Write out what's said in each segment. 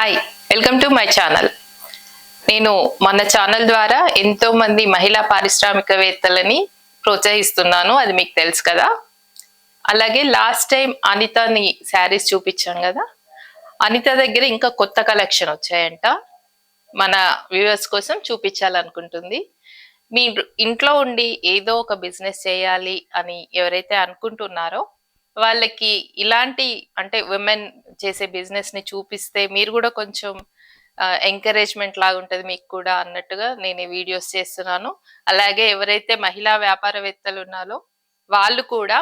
Hi, welcome to my channel. నేను మన channel ద్వారా ఎంతో మంది మహిళా పారిశ్రామికవేత్తలని ప్రోత్సహిస్తున్నాను, అది మీకు తెలుసు కదా. అలాగే లాస్ట్ టైం అనితని శారీస్ చూపించాను కదా, అనిత దగ్గర ఇంకా కొత్త కలెక్షన్ వచ్చాయంట. మన వ్యూవర్స్ కోసం చూపించాలనుకుంటుంది. మీ ఇంట్లో ఉండి ఏదో ఒక బిజినెస్ చేయాలి అని ఎవరైతే అనుకుంటున్నారో వాళ్ళకి ఇలాంటి అంటే విమెన్ చేసే బిజినెస్ ని చూపిస్తే మీరు కూడా కొంచెం ఎంకరేజ్మెంట్ లాగా ఉంటుంది మీకు కూడా అన్నట్టుగా నేను ఈ వీడియోస్ చేస్తున్నాను. అలాగే ఎవరైతే మహిళా వ్యాపారవేత్తలు ఉన్నారో వాళ్ళు కూడా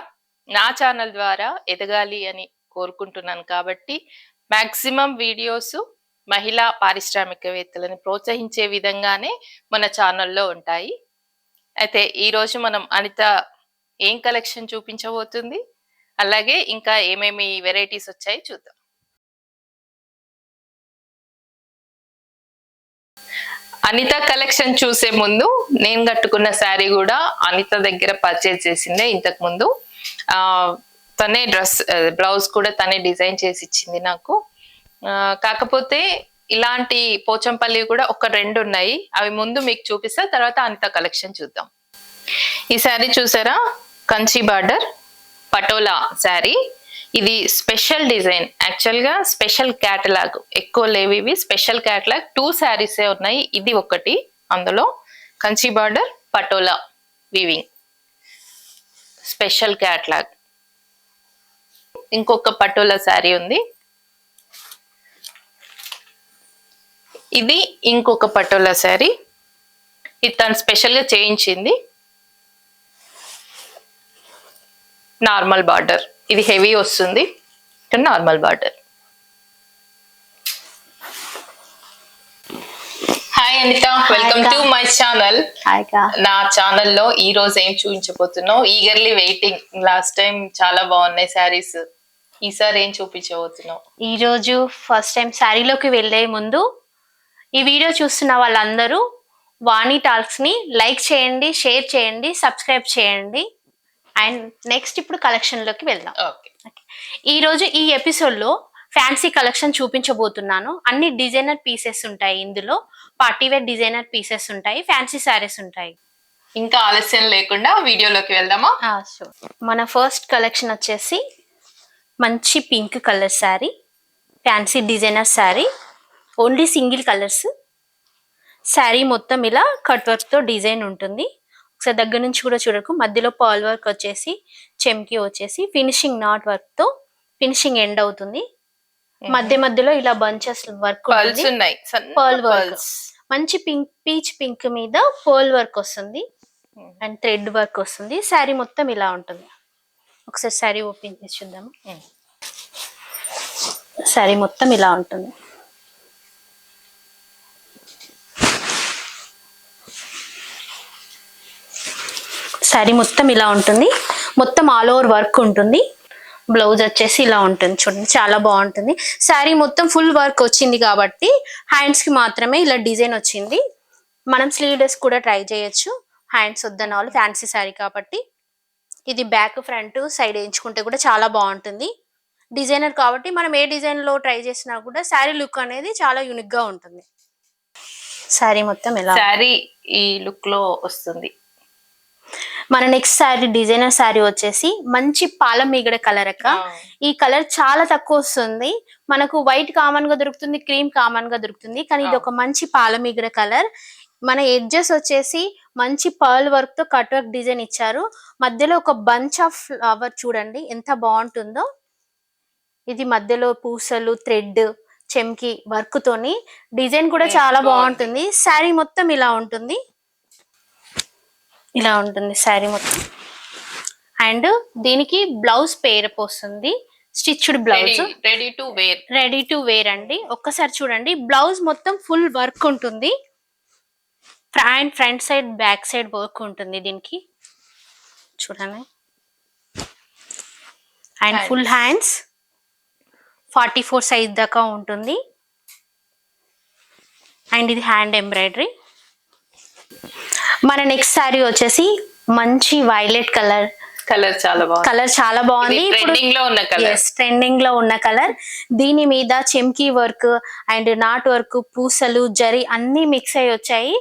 నా ఛానల్ ద్వారా ఎదగాలి అని కోరుకుంటున్నాను. కాబట్టి మాక్సిమం వీడియోస్ మహిళా పారిశ్రామికవేత్తలని ప్రోత్సహించే విధంగానే మన ఛానల్లో ఉంటాయి. అయితే ఈరోజు మనం అనిత ఏం కలెక్షన్ చూపించబోతుంది, అలాగే ఇంకా ఏమేమి వెరైటీస్ వచ్చాయి చూద్దాం. అనిత కలెక్షన్ చూసే ముందు నేను కట్టుకున్న శారీ కూడా అనిత దగ్గర పర్చేజ్ చేసిందే ఇంతకు ముందు. తనే డ్రెస్ బ్లౌజ్ కూడా తనే డిజైన్ చేసి ఇచ్చింది నాకు. కాకపోతే ఇలాంటి పోచంపల్లి కూడా ఒక 2 ఉన్నాయి, అవి ముందు మీకు చూపిస్తా, తర్వాత అనిత కలెక్షన్ చూద్దాం. ఈ శారీ చూసారా, కంచి బార్డర్ పటోలా శారీ. ఇది స్పెషల్ డిజైన్, యాక్చువల్ గా స్పెషల్ క్యాటలాగ్, ఎక్కువ లేవు ఇవి, స్పెషల్ క్యాటలాగ్ 2 శారీసే ఉన్నాయి. ఇది ఒకటి అందులో, Kanchi border patola weaving special catalogue. ఇంకొక పటోలా శారీ ఉంది, ఇది ఇంకొక పటోలా శారీ. ఇది తను స్పెషల్ గా చేయించింది. నార్మల్ బార్డర్, ఇది హెవీ వస్తుంది, normal border. Hi Anitha, welcome to my channel. నా ఛానల్లో ఈ రోజు ఏం చూపించబోతున్నావు? Eagerly waiting. లాస్ట్ టైం చాలా బాగున్నాయి శారీస్, ఈసారి ఏం చూపించబోతున్నావు? ఈ రోజు ఫస్ట్ టైం శారీలోకి వెళ్లే ముందు ఈ వీడియో చూస్తున్న వాళ్ళందరూ వాణి టాల్క్స్ ని లైక్ చేయండి, షేర్ చేయండి, సబ్స్క్రైబ్ చేయండి. అండ్ నెక్స్ట్ ఇప్పుడు కలెక్షన్ లోకి వెళ్దాం. ఈ రోజు ఈ ఎపిసోడ్ లో ఫ్యాన్సీ కలెక్షన్ చూపించబోతున్నాను. అన్ని డిజైనర్ పీసెస్ ఉంటాయి ఇందులో, పార్టీవేర్ డిజైనర్ పీసెస్ ఉంటాయి, ఫ్యాన్సీ సారీస్ ఉంటాయి. ఇంకా ఆలస్యం లేకుండా వీడియోలోకి వెళ్దామా? మన ఫస్ట్ కలెక్షన్ వచ్చేసి మంచి pink colour sari, fancy designer sari, only single colours. Sari మొత్తం ఇలా కట్ వర్క్ తో డిజైన్ ఉంటుంది. ఒకసారి దగ్గర నుంచి కూడా చూడకు, మధ్యలో పర్ల్ వర్క్ వచ్చేసి చెమ్కి వచ్చేసి ఫినిషింగ్ నాట్ వర్క్ తో ఫినిషింగ్ ఎండ్ అవుతుంది. మధ్య మధ్యలో ఇలా బంచెస్ వర్క్ ఉన్నాయి, పర్ల్ వర్క్, మంచి పింక్ పీచ్ పింక్ మీద పర్ల్ వర్క్ వస్తుంది అండ్ థ్రెడ్ వర్క్ వస్తుంది. శారీ మొత్తం ఇలా ఉంటుంది. ఒకసారి శారీ ఓపెన్ చేసి చూద్దాము. శారీ మొత్తం ఇలా ఉంటుంది. శారీ మొత్తం ఇలా ఉంటుంది, మొత్తం ఆల్ ఓవర్ వర్క్ ఉంటుంది. బ్లౌజ్ వచ్చేసి ఇలా ఉంటుంది, చూడండి చాలా బాగుంటుంది. శారీ మొత్తం ఫుల్ వర్క్ వచ్చింది కాబట్టి హ్యాండ్స్ కి మాత్రమే ఇలా డిజైన్ వచ్చింది. మనం స్లీవ్లెస్ కూడా ట్రై చేయొచ్చు, హ్యాండ్స్ వద్దన్న వాళ్ళు, ఫ్యాన్సీ శారీ కాబట్టి. ఇది బ్యాక్ ఫ్రంట్ సైడ్ వేయించుకుంటే కూడా చాలా బాగుంటుంది. డిజైనర్ కాబట్టి మనం ఏ డిజైన్ లో ట్రై చేసినా కూడా శారీ లుక్ అనేది చాలా యూనిక్ గా ఉంటుంది. శారీ మొత్తం ఎలా శారీ ఈ లుక్ లో వస్తుంది. మన నెక్స్ట్ శారీ డిజైనర్ శారీ వచ్చేసి మంచి పాల మీగడ కలర్ అక్క. ఈ కలర్ చాలా తక్కువ వస్తుంది మనకు, వైట్ కామన్ గా దొరుకుతుంది, క్రీమ్ కామన్ గా దొరుకుతుంది, కానీ ఇది ఒక మంచి పాల మీగడ కలర్. మన ఎడ్జెస్ వచ్చేసి మంచి పర్ల్ వర్క్ తో కట్ వర్క్ డిజైన్ ఇచ్చారు. మధ్యలో ఒక బంచ్ ఆఫ్ ఫ్లవర్ చూడండి ఎంత బాగుంటుందో. ఇది మధ్యలో పూసలు, థ్రెడ్, చెమ్కి వర్క్ తోని డిజైన్ కూడా చాలా బాగుంటుంది. శారీ మొత్తం ఇలా ఉంటుంది, ఇలా ఉంటుంది శారీ మొత్తం. అండ్ దీనికి బ్లౌజ్ పేరప్ వస్తుంది, stitched blouse, ready to wear అండి. ఒక్కసారి చూడండి, బ్లౌజ్ మొత్తం ఫుల్ వర్క్ ఉంటుంది. Front side back side work ఉంటుంది దీనికి, చూడండి. అండ్ ఫుల్ హ్యాండ్స్ 44 సైజ్ దాకా ఉంటుంది. అండ్ ఇది హ్యాండ్ ఎంబ్రాయిడరీ. మన నెక్స్ట్ శారీ వచ్చేసి మంచి వైలెట్ కలర్ కలర్ చాలా బాగుంది. కలర్ చాలా బాగుంది. ఇప్పుడు ట్రెండింగ్ లో ఉన్న కలర్. ట్రెండింగ్ లో ఉన్న కలర్. దీని మీద చెమ్కీ వర్క్ అండ్ నాట్ వర్క్, పూసలు, జరి అన్ని మిక్స్ అయ్యి వచ్చాయి.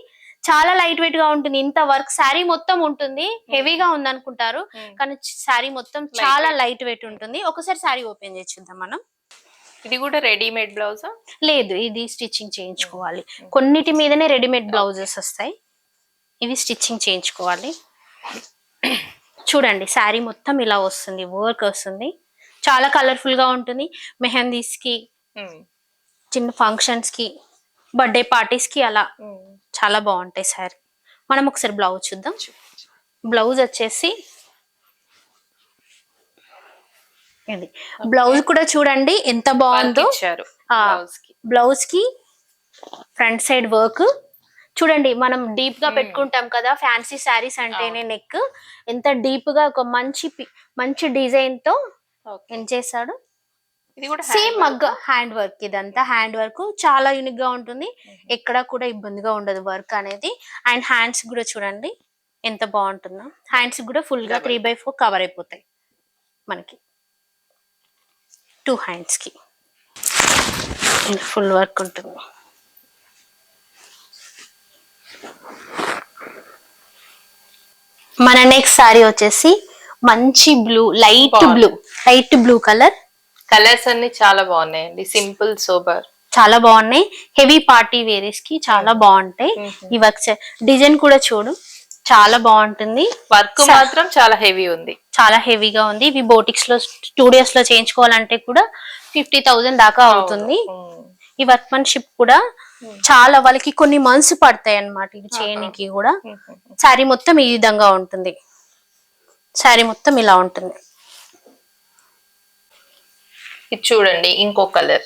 చాలా లైట్ వెయిట్ గా ఉంటుంది. ఇంత వర్క్ శారీ మొత్తం ఉంటుంది. హెవీగా ఉంది అనుకుంటారు, కానీ శారీ మొత్తం చాలా లైట్ వెయిట్ ఉంటుంది. ఒకసారి శారీ ఓపెన్ చేసి చూద్దాం మనం. ఇది కూడా రెడీమేడ్ బ్లౌజా? లేదు, ఇది స్టిచ్చింగ్ చేయించుకోవాలి. కొన్నిటి మీదనే రెడీమేడ్ బ్లౌజెస్ వస్తాయి, ఇవి స్టిచ్చింగ్ చేయించుకోవాలి. చూడండి శారీ మొత్తం ఇలా వస్తుంది, వర్క్ వస్తుంది. చాలా కలర్ఫుల్ గా ఉంటుంది. మెహందీస్ కి, చిన్న ఫంక్షన్స్ కి, బర్త్డే పార్టీస్ కి అలా చాలా బాగుంటాయి శారీ. మనం ఒకసారి బ్లౌజ్ చూద్దాం. బ్లౌజ్ వచ్చేసి ఇది. బ్లౌజ్ కూడా చూడండి ఎంత బాగుందో. బ్లౌజ్ కి ఫ్రంట్ సైడ్ వర్క్ చూడండి. మనం డీప్ గా పెట్టుకుంటాం కదా ఫ్యాన్సీ శారీస్ అంటేనే, నెక్ ఎంత డీప్ గా ఒక మంచి డిజైన్ తో ఏం చేశాడు. సేమ్ మగ్గ హ్యాండ్ వర్క్, ఇదంతా హ్యాండ్ వర్క్ చాలా యూనిక్ గా ఉంటుంది. ఎక్కడ కూడా ఇబ్బందిగా ఉండదు వర్క్ అనేది. అండ్ హ్యాండ్స్ కూడా చూడండి ఎంత బాగుంటుందో. హ్యాండ్స్ కూడా ఫుల్ గా 3/4 కవర్ అయిపోతాయి మనకి. 2 హ్యాండ్స్ కి ఫుల్ వర్క్ ఉంటుంది. మన నెక్స్ట్ సారీ వచ్చేసి మంచి blue, light blue colour. Colours అన్ని చాలా బాగున్నాయండి, సింపుల్ సోబర్ చాలా బాగున్నాయి. హెవీ పార్టీ వేరీస్ కి చాలా బాగుంటాయి. ఈ వర్క్ డిజైన్ కూడా చూడు చాలా బాగుంటుంది. వర్క్ మాత్రం చాలా హెవీ ఉంది, చాలా హెవీగా ఉంది. ఇవి బోటిక్స్ లో స్టూడియోస్ లో చేయించుకోవాలంటే కూడా 50,000 దాకా అవుతుంది. ఈ వర్క్మన్షిప్ కూడా చాలా, వాళ్ళకి కొన్ని మంత్స్ పడతాయి అన్నమాట ఇది చేయడానికి కూడా. శారీ మొత్తం ఈ విధంగా ఉంటుంది. శారీ మొత్తం ఇలా ఉంటుంది. ఇది చూడండి ఇంకో కలర్,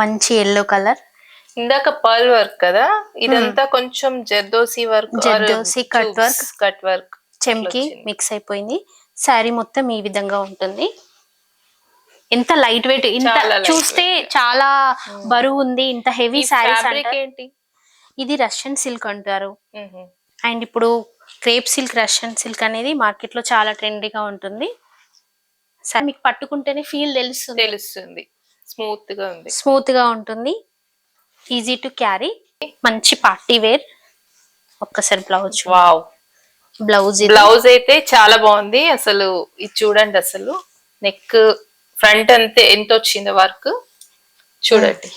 మంచి ఎల్లో కలర్. ఇందాక పర్ల్ వర్క్ కదా, ఇదంతా కొంచెం జర్దోసి వర్క్, కట్ వర్క్ చెమ్కి మిక్స్ అయిపోయింది. శారీ మొత్తం ఈ విధంగా ఉంటుంది. ఎంత లైట్ వెయిట్, ఇంత చూస్తే చాలా బరువు ఉంది. ఇంత హెవీ శారీస్ ఏంటి? ఇది రష్యన్ సిల్క్ అంటారు. అండ్ ఇప్పుడు క్రేప్ సిల్క్, రష్యన్ సిల్క్ అనేది మార్కెట్ లో చాలా ట్రెండీగా ఉంటుంది. సరే మీకు పట్టుకుంటేనే ఫీల్ తెలుస్తుంది. స్మూత్ గా ఉంటుంది, ఈజీ టు క్యారీ, మంచి పార్టీ వేర్. ఒక్కసారి బ్లౌజ్, వావ్ బ్లౌజ్ అయితే చాలా బాగుంది అసలు. ఇది చూడండి అసలు నెక్ ఫ్రంట్ అంతే ఎంత వచ్చింది వర్క్ చూడండి.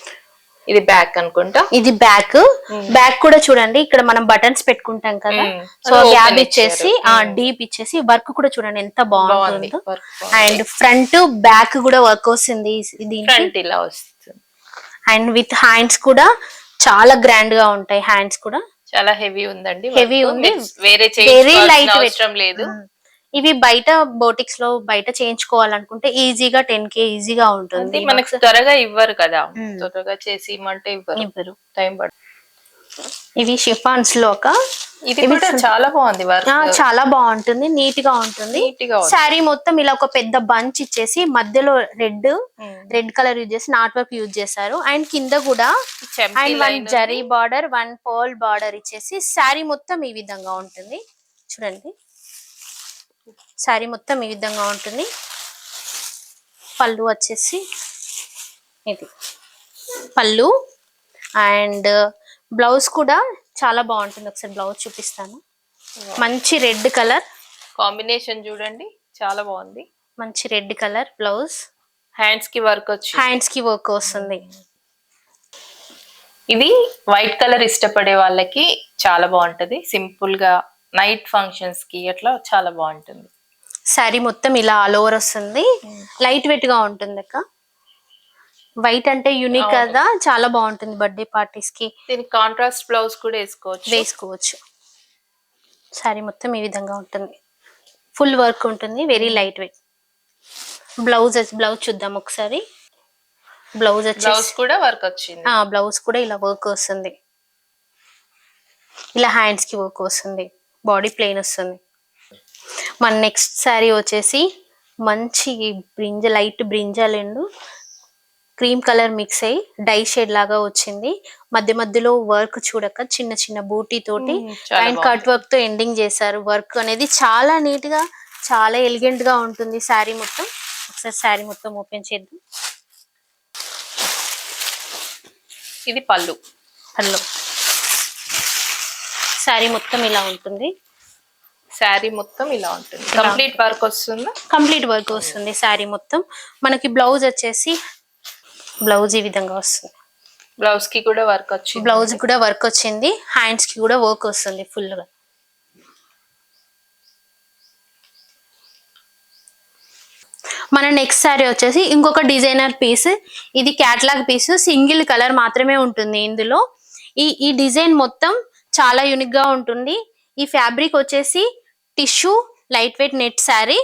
ఇది బ్యాక్ అనుకుంటా. ఇది బ్యాక్ కూడా చూడండి. ఇక్కడ మనం బటన్స్ పెట్టుకుంటాం కదా, సో గ్యాప్ ఇచ్చేసి డీప్ ఇచ్చేసి వర్క్ కూడా చూడండి ఎంత బాగుంటుందో. అండ్ ఫ్రంట్ బ్యాక్ కూడా వర్క్ వస్తుంది. ఫ్రంట్ ఇలా వస్తుంది. అండ్ విత్ హ్యాండ్స్ కూడా చాలా గ్రాండ్ గా ఉంటాయి. హ్యాండ్స్ కూడా చాలా హెవీ ఉందండి, హెవీ ఉంది, వెరీ లైట్ అవసరం లేదు. ఇవి బయట బోటిక్స్ లో బయట చేయించుకోవాలనుకుంటే ఈజీగా 10K ఈజీగా ఉంటుంది. మనకు త్వరగా ఇవ్వరు కదా, త్వరగా చేసి ఇవ్వమంటే ఇవ్వరు, టైం పడుతుంది. ఇవి షిఫాన్స్ లో ఇది కూడా చాలా బాగుంది వర్క్, చాలా బాగుంటుంది, నీట్ గా ఉంటుంది. శారీ మొత్తం ఇలా ఒక పెద్ద బంచ్ ఇచ్చేసి మధ్యలో రెడ్ కలర్ యూజ్ చేసి నాట్ వర్క్ యూజ్ చేశారు. అండ్ కింద కూడా and 1 zari border, 1 pearl border ఇచ్చేసి శారీ మొత్తం ఈ విధంగా ఉంటుంది. చూడండి శారీ మొత్తం ఈ విధంగా ఉంటుంది. పళ్ళు వచ్చేసి ఇది పళ్ళు. అండ్ బ్లౌజ్ కూడా చాలా బాగుంటుంది. ఒకసారి బ్లౌజ్ చూపిస్తాను. మంచి రెడ్ కలర్ కాంబినేషన్ చూడండి, చాలా బాగుంది. మంచి రెడ్ కలర్ బ్లౌజ్. హ్యాండ్స్ కి వర్క్ వస్తుంది. ఇది వైట్ కలర్ ఇష్టపడే వాళ్ళకి చాలా బాగుంటది. సింపుల్ గా నైట్ ఫంక్షన్స్ కి అట్లా చాలా బాగుంటుంది. శారీ మొత్తం ఇలా ఆల్ ఓవర్ వస్తుంది. లైట్ వెయిట్ గా ఉంటుంది అక్క. వైట్ అంటే యూనిక్ కదా, చాలా బాగుంటుంది బర్త్డే పార్టీస్ కి. దీనికి కాంట్రాస్ట్ బ్లౌజ్ కూడా వేసుకోవచ్చు. శారీ మొత్తం ఈ విధంగా ఉంటుంది. ఫుల్ వర్క్ ఉంటుంది, వెరీ లైట్ వెయిట్. బ్లౌజ్ చూద్దాం ఒకసారి. బ్లౌజ్ కూడా వర్క్ వచ్చింది. బ్లౌజ్ కూడా ఇలా వర్క్ వస్తుంది. ఇలా హ్యాండ్స్ కి వర్క్ వస్తుంది, బాడీ ప్లెయిన్ వస్తుంది. మన నెక్స్ట్ శారీ వచ్చేసి మంచి light brinjal and cream colour mix అయ్యి డై షేడ్ లాగా వచ్చింది. మధ్యలో వర్క్ చూడక చిన్న చిన్న బూటీ తోటి అండ్ కట్ వర్క్ తో ఎండింగ్ చేశారు. వర్క్ అనేది చాలా నీట్ గా చాలా ఎలిగెంట్ గా ఉంటుంది శారీ మొత్తం. ఒకసారి శారీ మొత్తం ఓపెన్ చేద్దాం. ఇది పళ్ళు. పళ్ళు శారీ మొత్తం ఇలా ఉంటుంది. శారీ మొత్తం ఇలా ఉంటుంది. కంప్లీట్ వర్క్ వస్తుందా? కంప్లీట్ వర్క్ వస్తుంది శారీ మొత్తం. మనకి బ్లౌజ్ వచ్చేసి బ్లౌజ్ ఈ విధంగా వస్తుంది. బ్లౌజ్ కి కూడా వర్క్ వచ్చింది. బ్లౌజ్ కూడా వర్క్ వచ్చింది. హ్యాండ్స్ కి కూడా వర్క్ వస్తుంది ఫుల్ గా. మన నెక్స్ట్ శారీ వచ్చేసి ఇంకొక డిజైనర్ పీస్. ఇది క్యాటలాగ్ పీస్, సింగిల్ కలర్ మాత్రమే ఉంటుంది ఇందులో. ఈ డిజైన్ మొత్తం చాలా యూనిక్ గా ఉంటుంది. ఈ ఫ్యాబ్రిక్ వచ్చేసి tissue light weight net sari.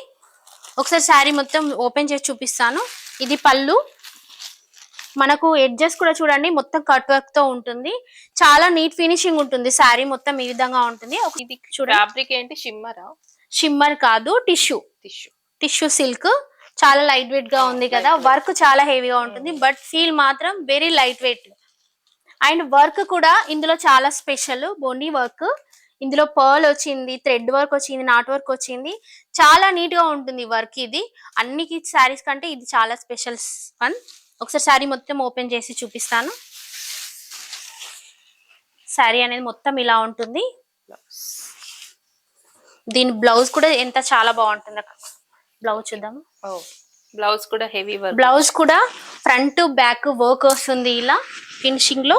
ఒకసారి శారీ మొత్తం ఓపెన్ చేసి చూపిస్తాను. ఇది పళ్ళు. మనకు ఎడ్జెస్ కూడా చూడండి మొత్తం కట్ వర్క్ తో ఉంటుంది. చాలా నీట్ ఫినిషింగ్ ఉంటుంది. శారీ మొత్తం ఈ విధంగా ఉంటుంది. ఇది చూడండి ఫ్యాబ్రిక్ ఏంటి? షిమ్మరా? షిమ్మర్ కాదు, టిష్యూ. Tissue silk. చాలా లైట్ వెయిట్ గా ఉంది కదా. వర్క్ చాలా హెవీగా ఉంటుంది, బట్ ఫీల్ మాత్రం very light weight. And work కూడా ఇందులో చాలా స్పెషల్. బోండీ వర్క్, ఇందులో పర్ల్ వచ్చింది, థ్రెడ్ వర్క్ వచ్చింది, నాట్ వర్క్ వచ్చింది. చాలా నీట్ గా ఉంటుంది వర్క్. ఇది అన్ని శారీస్ కంటే ఇది చాలా స్పెషల్ వన్. ఒకసారి శారీ మొత్తం ఓపెన్ చేసి చూపిస్తాను. శారీ అనేది మొత్తం ఇలా ఉంటుంది. దీని బ్లౌజ్ కూడా ఎంత చాలా బాగుంటుంది. బ్లౌజ్ చూద్దాము. బ్లౌజ్ కూడా హెవీ వర్క్. బ్లౌజ్ కూడా ఫ్రంట్ బ్యాక్ వర్క్ వస్తుంది ఇలా ఫినిషింగ్ లో.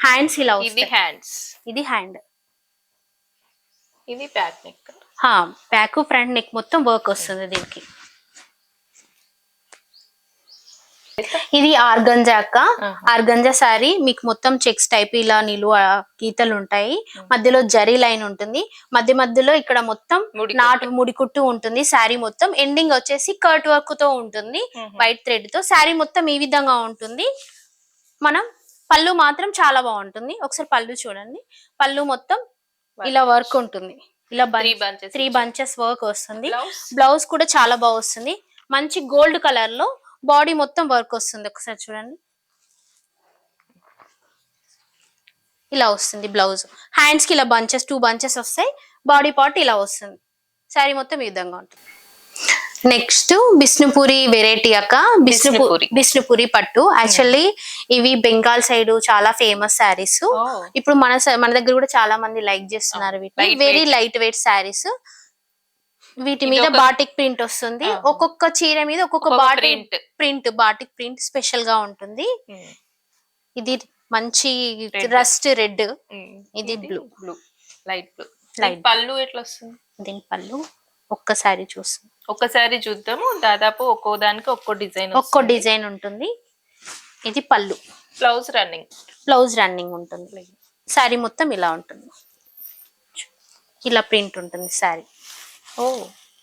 హ్యాండ్స్ ఇలా ఇది హ్యాండ్స్. ఇది హ్యాండ్. ఇది back neck. Back front neck మొత్తం వర్క్ వస్తుంది దీనికి. ఇది ఆర్గంజా అక్క. ఆర్గంజా శారీ మీకు మొత్తం చెక్స్ టైప్ ఇలా నిలువ గీతలు ఉంటాయి. మధ్యలో జరీ లైన్ ఉంటుంది. మధ్య మధ్యలో ఇక్కడ మొత్తం నాటు ముడి కుట్టు ఉంటుంది. శారీ మొత్తం ఎండింగ్ వచ్చేసి కర్ట్ వర్క్ తో ఉంటుంది, వైట్ థ్రెడ్ తో. శారీ మొత్తం ఈ విధంగా ఉంటుంది. మనం పళ్ళు మాత్రం చాలా బాగుంటుంది. ఒకసారి పళ్ళు చూడండి. పళ్ళు మొత్తం ఇలా వర్క్ ఉంటుంది. ఇలా 3 బంచెస్ వర్క్ వస్తుంది. బ్లౌజ్ కూడా చాలా బాగా వస్తుంది. మంచి గోల్డ్ కలర్ లో బాడీ మొత్తం వర్క్ వస్తుంది. ఒకసారి చూడండి ఇలా వస్తుంది బ్లౌజ్. హ్యాండ్స్ కి ఇలా బంచెస్ 2 బంచెస్ వస్తాయి. బాడీ పార్ట్ ఇలా వస్తుంది. శారీ మొత్తం ఈ విధంగా ఉంటుంది. నెక్స్ట్ బిష్ణుపురి వెరైటీ అక్క. బిష్ణుపురి పట్టు. యాక్చువల్లీ ఇవి బెంగాల్ సైడ్ చాలా ఫేమస్ శారీస్. ఇప్పుడు మన దగ్గర కూడా చాలా మంది లైక్ చేస్తున్నారు వీటిని. Very light weight saris. వీటి మీద బాటిక్ ప్రింట్ వస్తుంది. ఒక్కొక్క చీర మీద ఒక్కొక్క బాటిక్ ప్రింట్ స్పెషల్ గా ఉంటుంది. ఇది మంచి రస్ట్ రెడ్. ఇది బ్లూ, లైట్ బ్లూ. పళ్ళు ఎట్లా వస్తుంది? దీని పళ్ళు ఒక్కసారి చూద్దాము. దాదాపు ఒక్కో దానికి ఒక్కో డిజైన్ ఉంటుంది. ఇది పళ్ళు. బ్లౌజ్ రన్నింగ్ ఉంటుంది. శారీ మొత్తం ఇలా ఉంటుంది. ఇలా ప్రింట్ ఉంటుంది sari.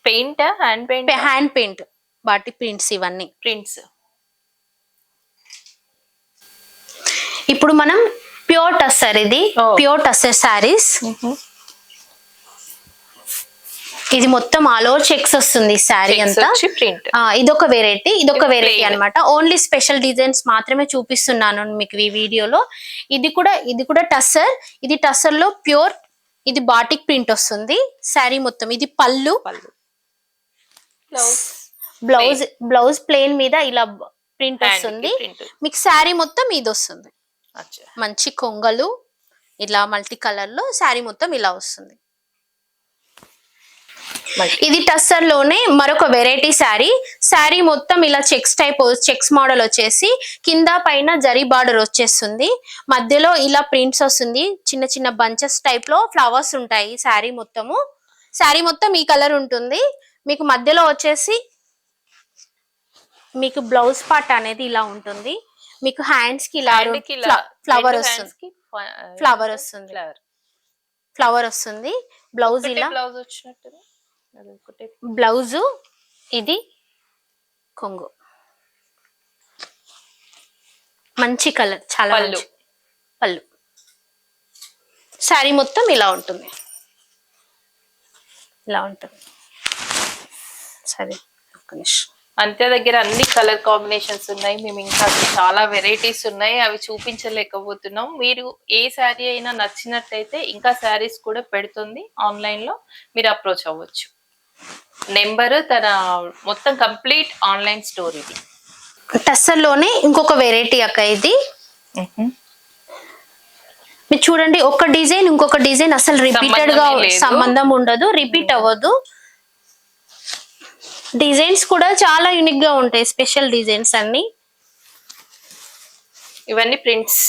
Paint hand paint batik prints. ఇవన్నీ ప్రింట్స్. ఇప్పుడు మనం ప్యూర్ టస్సర్. ఇది ప్యూర్ టస్సర్ శారీస్. ఇది మొత్తం ఆల్ ఓవర్ చెక్స్ వస్తుంది శారీ అంతా. ఇదొక వెరైటీ అన్నమాట. ఓన్లీ స్పెషల్ డిజైన్స్ మాత్రమే చూపిస్తున్నాను మీకు ఈ వీడియోలో. ఇది కూడా టస్సర్. ఇది టస్సర్ లో ప్యూర్. ఇది బాటిక్ ప్రింట్ వస్తుంది శారీ మొత్తం. ఇది పళ్ళు. బ్లౌజ్ ప్లేన్ మీద ఇలా ప్రింట్ వస్తుంది. మీకు శారీ మొత్తం ఇది వస్తుంది. మంచి కొంగలు ఇలా మల్టీ కలర్ లో శారీ మొత్తం ఇలా వస్తుంది. ఇది టస్సర్ లోనే మరొక వెరైటీ శారీ. శారీ మొత్తం ఇలా చెక్స్ మోడల్ వచ్చేసి కింద పైన జరీ బార్డర్ వచ్చేస్తుంది. మధ్యలో ఇలా ప్రింట్స్ వస్తుంది. చిన్న చిన్న బంచెస్ టైప్ లో ఫ్లవర్స్ ఉంటాయి. శారీ మొత్తం ఈ కలర్ ఉంటుంది. మీకు మధ్యలో వచ్చేసి మీకు బ్లౌజ్ పార్ట్ అనేది ఇలా ఉంటుంది. మీకు హ్యాండ్స్ కి ఇలా ఫ్లవర్ వస్తుంది. బ్లౌజ్ ఇలా బ్లౌజ్. ఇది కొంగు. మంచి కలర్, చాలా పళ్ళు. శారీ మొత్తం ఇలా ఉంటుంది. సరే అంతే దగ్గర అన్ని కలర్ కాంబినేషన్స్ ఉన్నాయి. మేము ఇంకా చాలా వెరైటీస్ ఉన్నాయి, అవి చూపించలేకపోతున్నాం. మీరు ఏ శారీ అయినా నచ్చినట్టయితే ఇంకా శారీస్ కూడా పెడుతుంది ఆన్లైన్ లో, మీరు అప్రోచ్ అవ్వచ్చు. నెంబర్, తన మొత్తం కంప్లీట్ ఆన్లైన్ స్టోర్ ఇది. టస్సర్ లోనే ఇంకొక వెరైటీ అక్క ఇది. మీరు చూడండి, ఒక డిజైన్ ఇంకొక డిజైన్ అసలు రిపీటెడ్ గా సంబంధం ఉండదు, రిపీట్ అవ్వదు. డిజైన్స్ కూడా చాలా యూనిక్ గా ఉంటాయి, స్పెషల్ డిజైన్స్ అన్ని. ఇవన్నీ prints.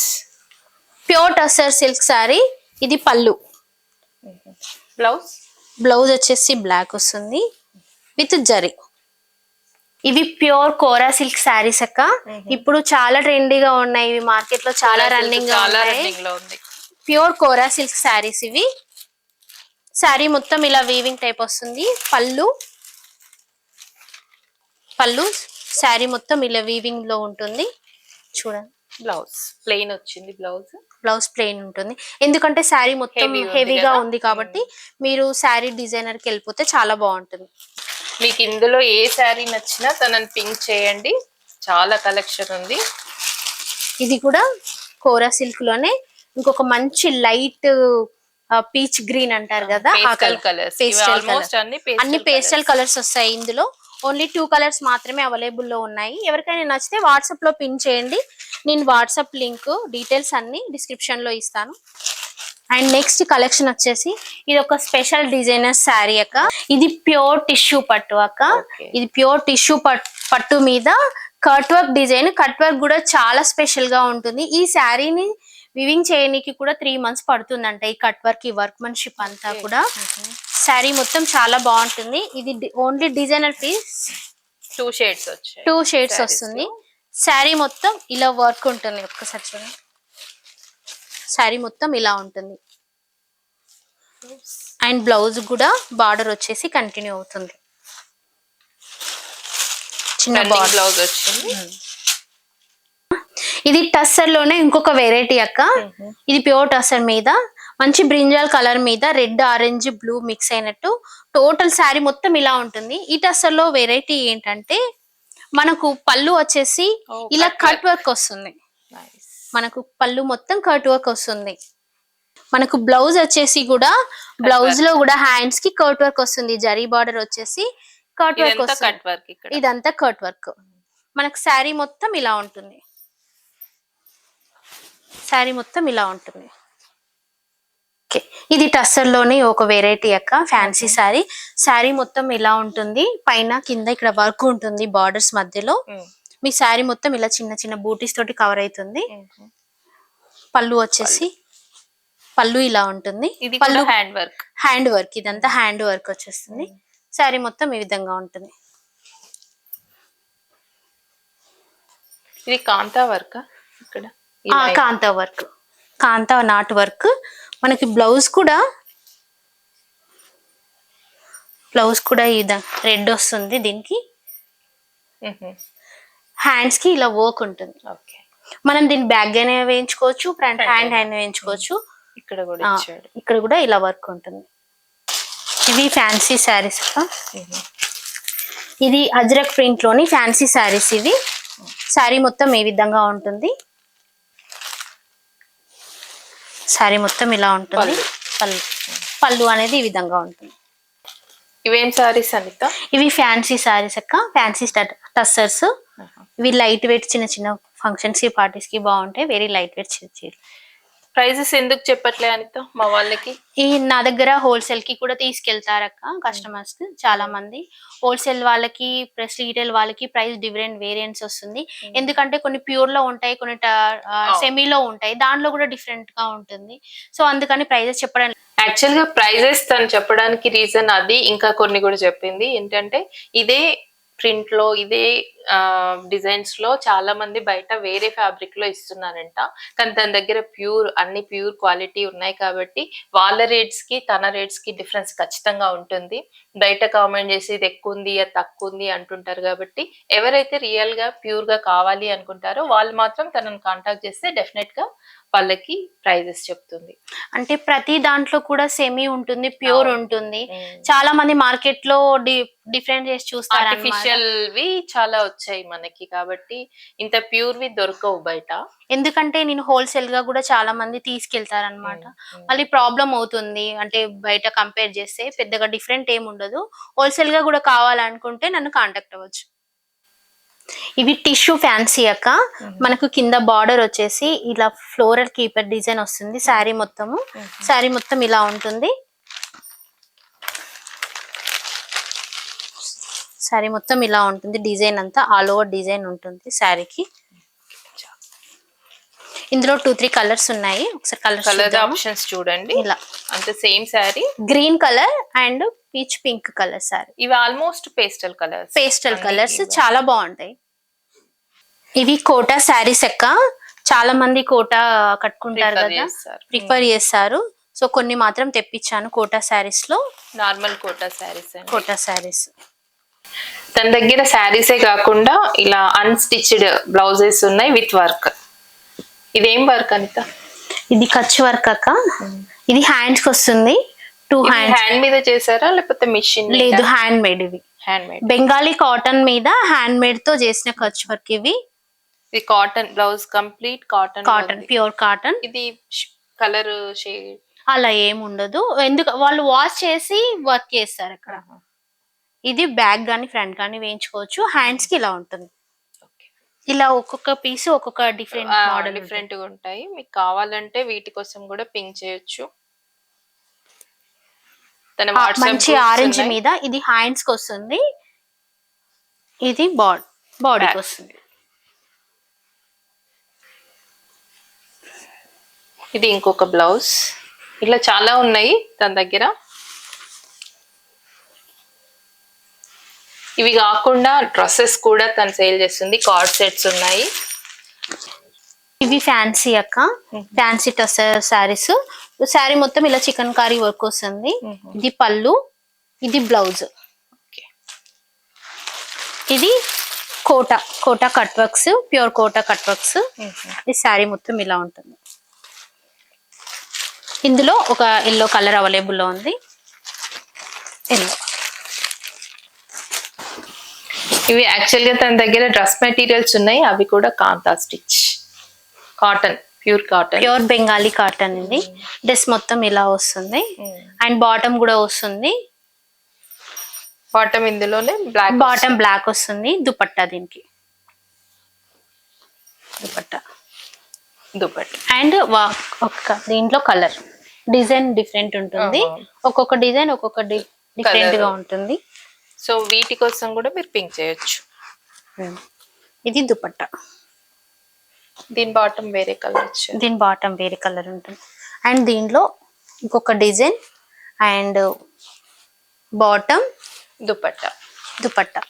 Pure tussar silk sorry. ఇది పళ్ళు. బ్లౌజ్. బ్లౌజ్ వచ్చేసి బ్లాక్ వస్తుంది విత్ జరీ. ఇవి ప్యూర్ కోరా సిల్క్ శారీస్ అక్క. ఇప్పుడు చాలా ట్రెండీగా ఉన్నాయి ఇవి, మార్కెట్ లో చాలా రన్నింగ్ లో ఉంది. ప్యూర్ కోరా సిల్క్ శారీస్ ఇవి. శారీ మొత్తం ఇలా వీవింగ్ టైప్ వస్తుంది. పళ్ళు శారీ మొత్తం ఇలా వీవింగ్ లో ఉంటుంది. చూడండి, బ్లౌజ్ ప్లెయిన్ వచ్చింది. బ్లౌజ్ ప్లెయిన్ ఉంటుంది, ఎందుకంటే శారీ మొత్తం హెవీగా ఉంది కాబట్టి. మీరు శారీ డిజైనర్ కి వెళ్ళిపోతే చాలా బాగుంటుంది. మీకు ఇందులో ఏ శారీ నచ్చినా తనని పింక్ చేయండి, చాలా కలెక్షన్ ఉంది. ఇది కూడా కోరా సిల్క్ లోనే ఇంకొక మంచి లైట్ పీచ్ గ్రీన్ అంటారు కదా, అన్ని పేస్టల్ కలర్స్ వస్తాయి ఇందులో. ఓన్లీ 2 కలర్స్ మాత్రమే అవైలబుల్ లో ఉన్నాయి. ఎవరికైనా నచ్చితే వాట్సాప్ లో పిన్ చేయండి. నేను వాట్సాప్ లింక్ డీటెయిల్స్ అన్ని డిస్క్రిప్షన్ లో ఇస్తాను. అండ్ నెక్స్ట్ కలెక్షన్ వచ్చేసి ఇది ఒక స్పెషల్ డిజైనర్ శారీ అక్క. ఇది ప్యూర్ టిష్యూ పట్టు అక్క. ఇది ప్యూర్ టిష్యూ పట్టు మీద cut work design. Cut work కూడా చాలా స్పెషల్ గా ఉంటుంది. ఈ శారీని వివింగ్ చేయడానికి కూడా 3 months పడుతుందంట. ఈ కట్ వర్క్, ఈ వర్క్ మన్షిప్ అంతా కూడా. శారీ మొత్తం చాలా బాగుంటుంది. ఇది ఓన్లీ డిజైనర్ పీస్. 2 షేడ్స్ వచ్చాయి. 2 షేడ్స్ వస్తుంది. శారీ మొత్తం ఇలా వర్క్ ఉంటుంది. ఒక్కసారి చూడండి, శారీ మొత్తం ఇలా ఉంటుంది. అండ్ బ్లౌజ్ కూడా బార్డర్ వచ్చేసి కంటిన్యూ అవుతుంది. చిన్న బ్లౌజ్ వచ్చింది. ఇది టస్సర్ లోనే ఇంకొక వెరైటీ అక్క. ఇది ప్యూర్ టస్సర్ మీద మంచి బ్రింజాల్ కలర్ మీద రెడ్, ఆరెంజ్, బ్లూ మిక్స్ అయినట్టు టోటల్ శారీ మొత్తం ఇలా ఉంటుంది. ఈ టస్సర్ లో వెరైటీ ఏంటంటే మనకు పళ్ళు వచ్చేసి ఇలా కట్ వర్క్ వస్తుంది. మనకు పళ్ళు మొత్తం కట్ వర్క్ వస్తుంది. మనకు బ్లౌజ్ వచ్చేసి కూడా బ్లౌజ్ లో కూడా హ్యాండ్స్ కి కట్ వర్క్ వస్తుంది. జరీ బార్డర్ వచ్చేసి కట్ వర్క్ వస్తుంది. ఇదంతా కట్ వర్క్. మనకు శారీ మొత్తం ఇలా ఉంటుంది. శారీ మొత్తం ఇలా ఉంటుంది. ఇది టస్సర్ లోనే ఒక వెరైటీ అక్క, ఫ్యాన్సీ శారీ. శారీ మొత్తం ఇలా ఉంటుంది. పైన కింద ఇక్కడ వర్క్ ఉంటుంది బార్డర్స్ మధ్యలో. మీ శారీ మొత్తం ఇలా చిన్న చిన్న బూటీస్ తోటి కవర్ అవుతుంది. పళ్ళు వచ్చేసి పళ్ళు ఇలా ఉంటుంది. పళ్ళు హ్యాండ్ వర్క్, ఇదంతా హ్యాండ్ వర్క్ వచ్చేస్తుంది. శారీ మొత్తం ఈ విధంగా ఉంటుంది. ఇది కాంతా వర్క్. ఇక్కడ కాంతా వర్క్, కాంతా నాట్ వర్క్. మనకి బ్లౌజ్ కూడా ఈ విధంగా రెడ్ వస్తుంది. దీనికి హ్యాండ్స్ కి ఇలా వర్క్ ఉంటుంది. మనం దీన్ని బ్యాక్ గానే వేయించుకోవచ్చు, ఫ్రంట్ హ్యాండ్ వేయించుకోవచ్చు. ఇక్కడ కూడా ఇలా వర్క్ ఉంటుంది. ఇవి ఫ్యాన్సీ శారీస్. ఇది అజ్రక్ ప్రింట్ లోని ఫ్యాన్సీ శారీస్ ఇవి. శారీ మొత్తం ఈ విధంగా ఉంటుంది. శారీ మొత్తం ఇలా ఉంటుంది. పళ్ళు అనేది ఈ విధంగా ఉంటుంది. ఇవేం సారీస్ అనిత? ఇవి ఫ్యాన్సీ సారీస్ అక్క, ఫ్యాన్సీ టస్సర్స్. ఇవి లైట్ వెయిట్ చిన్న చిన్న ఫంక్షన్స్ కి, పార్టీస్ కి బాగుంటాయి. వెరీ లైట్ వెయిట్ చీర. ప్రైజెస్ ఎందుకు చెప్పట్లే అనిత మా వాళ్ళకి? ఈ నా దగ్గర హోల్సేల్ కి కూడా తీసుకెళ్తారక్క కస్టమర్స్. చాలా మంది హోల్సేల్ వాళ్ళకి ప్లస్ రీటైల్ వాళ్ళకి ప్రైస్ డిఫరెంట్ వేరియంట్స్ వస్తుంది. ఎందుకంటే కొన్ని ప్యూర్ లో ఉంటాయి, కొన్ని సెమీలో ఉంటాయి, దాంట్లో కూడా డిఫరెంట్ గా ఉంటుంది. సో అందుకని ప్రైజెస్ చెప్పడం. యాక్చువల్ గా ప్రైజెస్ తను చెప్పడానికి రీజన్ అది. ఇంకా కొన్ని కూడా చెప్పింది ఏంటంటే, ఇదే ప్రింట్ లో, ఇదే డిజైన్స్ లో చాలా మంది బయట వేరే ఫ్యాబ్రిక్ లో ఇస్తున్నారంట. కానీ తన దగ్గర అన్ని ప్యూర్ క్వాలిటీ ఉన్నాయి కాబట్టి వాళ్ళ రేట్స్ కి తన రేట్స్ కి డిఫరెన్స్ ఖచ్చితంగా ఉంటుంది. బయట కామెంట్ చేసి ఇది ఎక్కువ ఉంది, అది తక్కువ ఉంది అంటుంటారు. కాబట్టి ఎవరైతే రియల్ గా ప్యూర్ గా కావాలి అనుకుంటారో వాళ్ళు మాత్రం తనను కాంటాక్ట్ చేస్తే డెఫినెట్ గా వాళ్ళకి ప్రైజెస్ చెప్తుంది. అంటే ప్రతి దాంట్లో కూడా సెమీ ఉంటుంది, ప్యూర్ ఉంటుంది. చాలా మంది మార్కెట్ లో డిఫరెంట్ చేసి చూస్తారు ఆర్టిఫిషియల్ వి చాలా వచ్చాయి మనకి, కాబట్టి ఇంత ప్యూర్ వి దొరకవు బయట. ఎందుకంటే నేను హోల్సేల్ గా కూడా చాలా మంది తీసుకెళ్తారనమాట. మళ్ళీ ప్రాబ్లం అవుతుంది అంటే బయట కంపేర్ చేస్తే పెద్దగా డిఫరెంట్ ఏమి ఉండదు. హోల్సేల్ గా కూడా కావాలనుకుంటే నన్ను కాంటాక్ట్ అవ్వచ్చు. ఇవి టిష్యూ ఫ్యాన్సీ అక్క. మనకు కింద బార్డర్ వచ్చేసి ఇలా ఫ్లోరల్ కీపర్ డిజైన్ వస్తుంది. శారీ మొత్తం ఇలా ఉంటుంది. శారీ మొత్తం ఇలా ఉంటుంది. డిజైన్ అంతా ఆల్ ఓవర్ డిజైన్ ఉంటుంది శారీకి. ఇందులో 2-3 కలర్స్ ఉన్నాయి. ఒకసారి కలర్ ఆప్షన్స్ చూడండి. ఇలా అంటే same sari, green colour and peach pink colour sari. ఇవి ఆల్మోస్ట్ పేస్టల్ కలర్స్ చాలా బాగుంటాయి. ఇవి కోటా శారీస్ అక్క. చాలా మంది కోటా కట్టుకుంటారు కదా, ప్రిఫర్ చేస్తారు. సో కొన్ని మాత్రం తెప్పించాను కోటా శారీస్ లో. నార్మల్ కోటా శారీస్. తన దగ్గర శారీసే కాకుండా ఇలా అన్స్టిచ్డ్ బ్లౌజెస్ ఉన్నాయి విత్ వర్క్. ఇదేం వర్క్ అనిత? ఇది కచ్ వర్క్ అక్క. ఇది హ్యాండ్స్ కి వస్తుంది. 2 హ్యాండ్ మీద చేసారా లేకపోతే మిషన్? లేదు, హ్యాండ్ మేడ్. ఇవి బెంగాలీ కాటన్ మీద హ్యాండ్ మేడ్ తో చేసిన కచ్ వర్క్. ఇవి cotton blouse, complete cotton, pure cotton. ఇది కలర్ షేడ్ అలా ఏముండదు, ఎందుకు వాళ్ళు వాష్ చేసి వర్క్ చేస్తారు అక్కడ. ఇది బ్యాక్ గానీ ఫ్రంట్ గానీ వేయించుకోవచ్చు. హ్యాండ్స్ కి ఇలా ఉంటుంది. ఇలా ఒక్కొక్క పీస్ ఒక్కొక్క డిఫరెంట్ మోడల్ డిఫరెంట్ గా ఉంటాయి. మీకు కావాలంటే వీటి కోసం కూడా పింక్ చేయొచ్చు. మంచి ఆరెంజ్ మీద ఇది హ్యాండ్స్ కి వస్తుంది. ఇది బాడీకి వస్తుంది. ఇది ఇంకొక బ్లౌజ్. ఇట్లా చాలా ఉన్నాయి తన దగ్గర. ఇవి కాకుండా డ్రెస్సెస్ కూడా తను సేల్ చేస్తుంది. కార్డ్ సెట్స్ ఉన్నాయి. ఇవి ఫ్యాన్సీ అక్క. ఫ్యాన్సీ టసర్ శారీస్. శారీ మొత్తం ఇలా చికెన్ కారీ వర్క్ వస్తుంది. ఇది పళ్ళు, ఇది బ్లౌజ్. ఇది Kota cut works, pure Kota cut works. ఈ శారీ మొత్తం ఇలా ఉంటుంది. ఇందులో ఒక ఎల్లో కలర్ అవైలబుల్ లో ఉంది. ఎల్లో. ఇవి యాక్చువల్ గా తన దగ్గర డ్రెస్ మెటీరియల్స్ ఉన్నాయి. అవి కూడా kantha stitch cotton, pure Bengali cotton. ఇది డ్రెస్ మొత్తం ఇలా వస్తుంది. అండ్ బాటమ్ కూడా వస్తుంది. బాటమ్ ఇందులోనే బ్లాక్ వస్తుంది. దుపట్టా, దీనికి దుపట్టా. అండ్ దీంట్లో కలర్ డిజైన్ డిఫరెంట్ ఉంటుంది. ఒక్కొక్క డిజైన్ ఒక్కొక్క డిఫరెంట్ గా ఉంటుంది. సో వీటి కోసం కూడా మీరు పింక్ చేయొచ్చు. ఇది దుపట్టా. దీని బాటమ్ వేరే కలర్ ఉంటుంది. అండ్ దీనిలో ఇంకొక డిజైన్ అండ్ బాటమ్ దుపట్టా.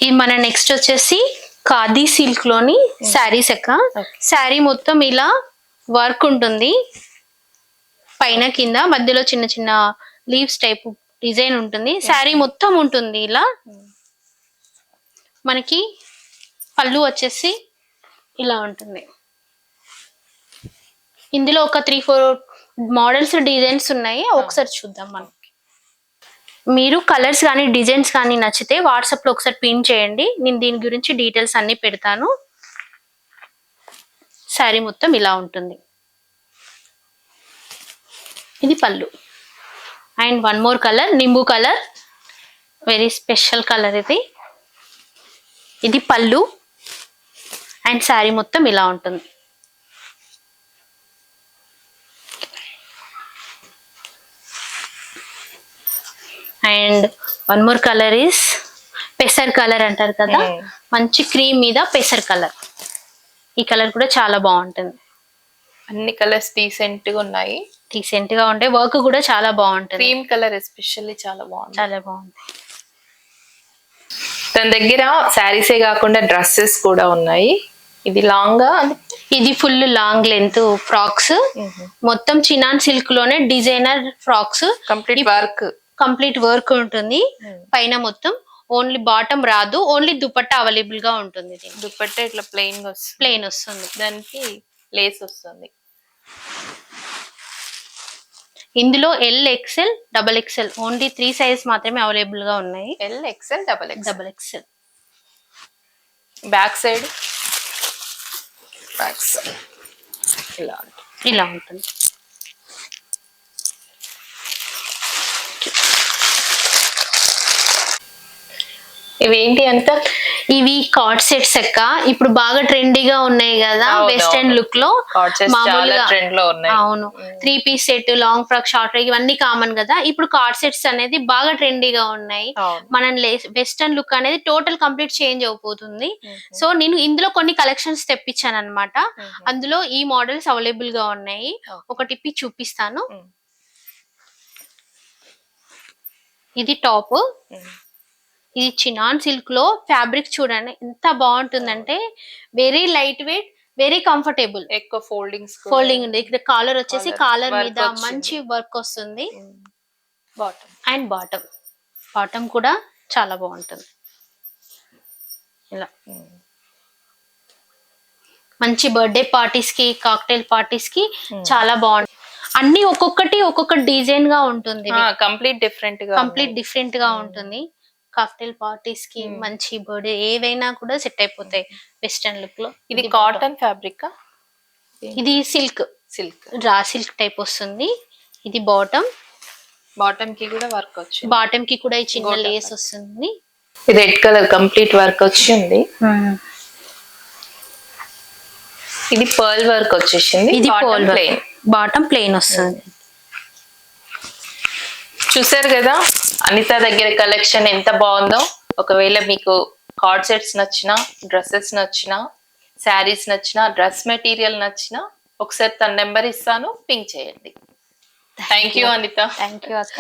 ఈ మన నెక్స్ట్ వచ్చేసి ఖాదీ సిల్క్ లోని శారీస్ అక్క. శారీ మొత్తం ఇలా వర్క్ ఉంటుంది. పైన కింద మధ్యలో చిన్న చిన్న లీవ్స్ టైప్ డిజైన్ ఉంటుంది. శారీ మొత్తం ఉంటుంది ఇలా. మనకి పళ్ళు వచ్చేసి ఇలా ఉంటుంది. ఇందులో ఒక 3-4 మోడల్స్ డిజైన్స్ ఉన్నాయి. ఒకసారి చూద్దాం. మనకి మీరు కలర్స్ కానీ డిజైన్స్ కానీ నచ్చితే వాట్సాప్ లో ఒకసారి పిన్ చేయండి. నేను దీని గురించి డీటెయిల్స్ అన్ని పెడతాను. శారీ మొత్తం ఇలా ఉంటుంది. ఇది పళ్ళు. అండ్ వన్ మోర్ కలర్, నింబు కలర్, వెరీ స్పెషల్ కలర్. ఇది పళ్ళు అండ్ శారీ మొత్తం ఇలా ఉంటుంది. And one more colour is పెసర్ కలర్ అంటారు కదా, మంచి క్రీమ్ మీద పెసర్ కలర్. ఈ కలర్ కూడా చాలా బాగుంటుంది. అన్ని కలర్స్ డీసెంట్ గా ఉన్నాయి. వర్క్ కూడా చాలా బాగుంటుంది. క్రీమ్ కలర్ ఎస్పెషల్లీ చాలా బాగుంది. తన దగ్గర శారీసే కాకుండా డ్రెస్సెస్ కూడా ఉన్నాయి. ఇది ఫుల్ లాంగ్ లెంత్ ఫ్రాక్స్. మొత్తం చినాన్ సిల్క్ లోనే డిజైనర్ ఫ్రాక్స్. కంప్లీట్ వర్క్ ఉంటుంది. పైన మొత్తం ఓన్లీ బాటమ్ రాదు, ఓన్లీ దుపట్టా అవైలబుల్ గా ఉంటుంది. దుపట్టా ఇట్లా ప్లెయిన్ వస్తుంది. దానికి లేస్ వస్తుంది. ఇందులో L XL double XL only 3 sizes మాత్రమే అవైలబుల్ గా ఉన్నాయి. L XL double XL. Back side ఇలా ఉంటుంది. ఇవేంటి అంత? ఇవి కార్డ్ సెట్స్ అక్క. ఇప్పుడు బాగా ట్రెండీగా ఉన్నాయి కదా వెస్టర్న్ లుక్ లో. మామూలుగా అవును 3 piece set, long frock, short frock ఇవన్నీ కామన్ కదా. ఇప్పుడు కార్డ్ సెట్స్ అనేది బాగా ట్రెండీగా ఉన్నాయి. మనం వెస్టర్న్ లుక్ అనేది టోటల్ కంప్లీట్ చేంజ్ అయిపోతుంది. సో నేను ఇందులో కొన్ని కలెక్షన్స్ తెప్పించాను అనమాట. అందులో ఈ మోడల్స్ అవైలబుల్ గా ఉన్నాయి. ఒకటి ఇప్పి చూపిస్తాను. ఇది టాప్. ఇది చినాన్ సిల్క్ లో ఫ్యాబ్రిక్ చూడండి ఎంత బాగుంటుందంటే very light weight, very comfortable. ఎక్కువ ఫోల్డింగ్ ఉంది. ఇక్కడ కాలర్ వచ్చేసి కాలర్ మీద మంచి వర్క్ వస్తుంది. అండ్ బాటమ్ కూడా చాలా బాగుంటుంది. ఇలా మంచి బర్త్డే పార్టీస్ కి, కాక్టైల్ పార్టీస్ కి చాలా బాగుంటుంది. అన్ని ఒక్కొక్కటి ఒక్కొక్క డిజైన్ గా ఉంటుంది. కంప్లీట్ డిఫరెంట్ గా ఉంటుంది. కాక్టైల్ పార్టీస్ కి మంచి బర్త్డే ఏవైనా కూడా సెట్ అయిపోతాయి వెస్టర్న్ లుక్ లో. ఇది కాటన్ ఫ్యాబ్రిక్, ఇది సిల్క్ రా సిల్క్ టైప్ వస్తుంది. ఇది బాటమ్ కి కూడా వర్క్ వచ్చింది. బాటమ్ కి కూడా ఈ చిన్న లేస్ వస్తుంది. రెడ్ కలర్ కంప్లీట్ వర్క్ వచ్చింది. ఇది పర్ల్ వర్క్ వచ్చేసింది. ఇది ప్లెయిన్, బాటమ్ ప్లెయిన్ వస్తుంది. చూసారు కదా అనిత దగ్గర కలెక్షన్ ఎంత బాగుందో. ఒకవేళ మీకు కార్డ్ సెట్స్ నచ్చినా, డ్రెస్సెస్ నచ్చినా, శారీస్ నచ్చినా, డ్రెస్ మెటీరియల్ నచ్చినా ఒకసారి తన నెంబర్ ఇస్తాను, పింక్ చేయండి. Thank you Anita. Thank you అక్క.